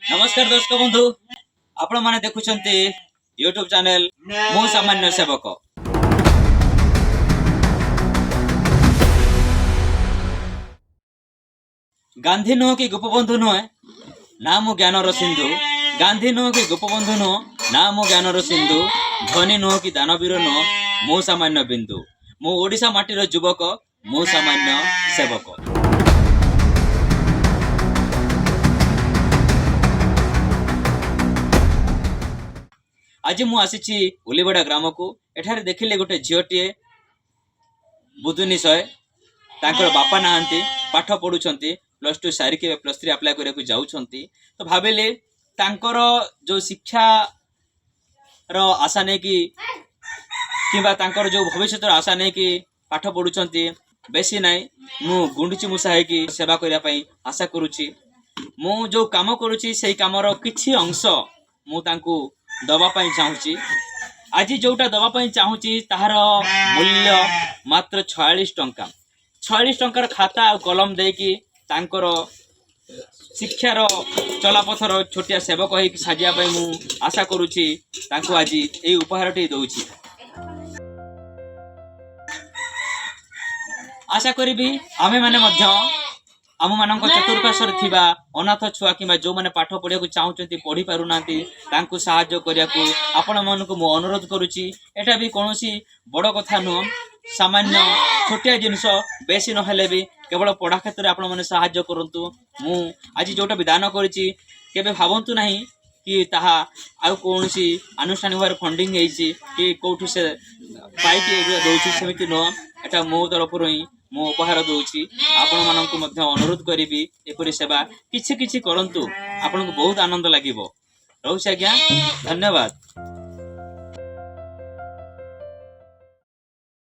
नमस्कार दर्शक बंधु आपण माने देखुछंती यूट्यूब चैनल मु सामान्य सेवक। गांधी नुह कि गोपबंधु नुहे नाम ज्ञानर सिंधु। गांधी नुह कि गोपबंधु नुह नाम ज्ञानर सिंधु। धनी नुह कि दानवीर नुह मु सामान्य बिंदु। मु ओडिशा माटीर युवक मु सामान्य सेवक। आज मु आसी उलीबड़ा ग्राम को एठारे देखिले गोटे झीटीए बुधुनिशय तांकर बापा नाहांती पाठ पढ़ुछंती +2 सारिके +3 अप्लाई करने को जाउछंती। तो भाविले तांकर जो शिक्षा रो आशा नहीं कि किंबा तांकर जो भविष्य आशा नहीं कि पाठ पढ़ुछंती बेसी नाई मु गुंडुची मुसा है कि सेवा करिया पई आशा करूची। मु जो काम करूची सेही कामर किछि अंश मु तांकू दबा पाई चाहूची। आज जोटा दबा पाई चाहूची ताहार मूल्य मात्र 46 टंका। 46 टंकार खाता और कलम देकी तांकर शिक्षार चलापथर छोटिया सेवक होई साजिया पाई मु आशा करूची। तांकू आज ए उपहारटी दउची। आशा करिबी आमे माने मध्य आम मान चतुर्पार्श्वर थिबा अनाथ छुआ कि जो मैंने पाठ पढ़िया को चाहते पढ़ी पारु नांती तांकू साहाय्य करिया को आपण मानकु मु अनुरोध करूची। एटा भी कोनोसी बड़ कथा नुह, सामान्य छोटिया जिनस बेसी नहेले भी केवल पढ़ा क्षेत्र आपण माने साहाय्य करंतु। मु आज जोटा विधान करिची केबे भावंतु नाही कि ताहा आउ कोनोसी अनुष्ठानिक भाव फंडिंग हेइची कि कोठु से पाइके दउची सेमिति नो। एटा मो तरफरु ही मो उपहार दउची। आपण मानकु मध्य अनुरोध करिबी एपरि सेवा किछि किछि करंतु आपनको बहुत आनंद लागिबो। रहउछि आज्ञा, धन्यवाद।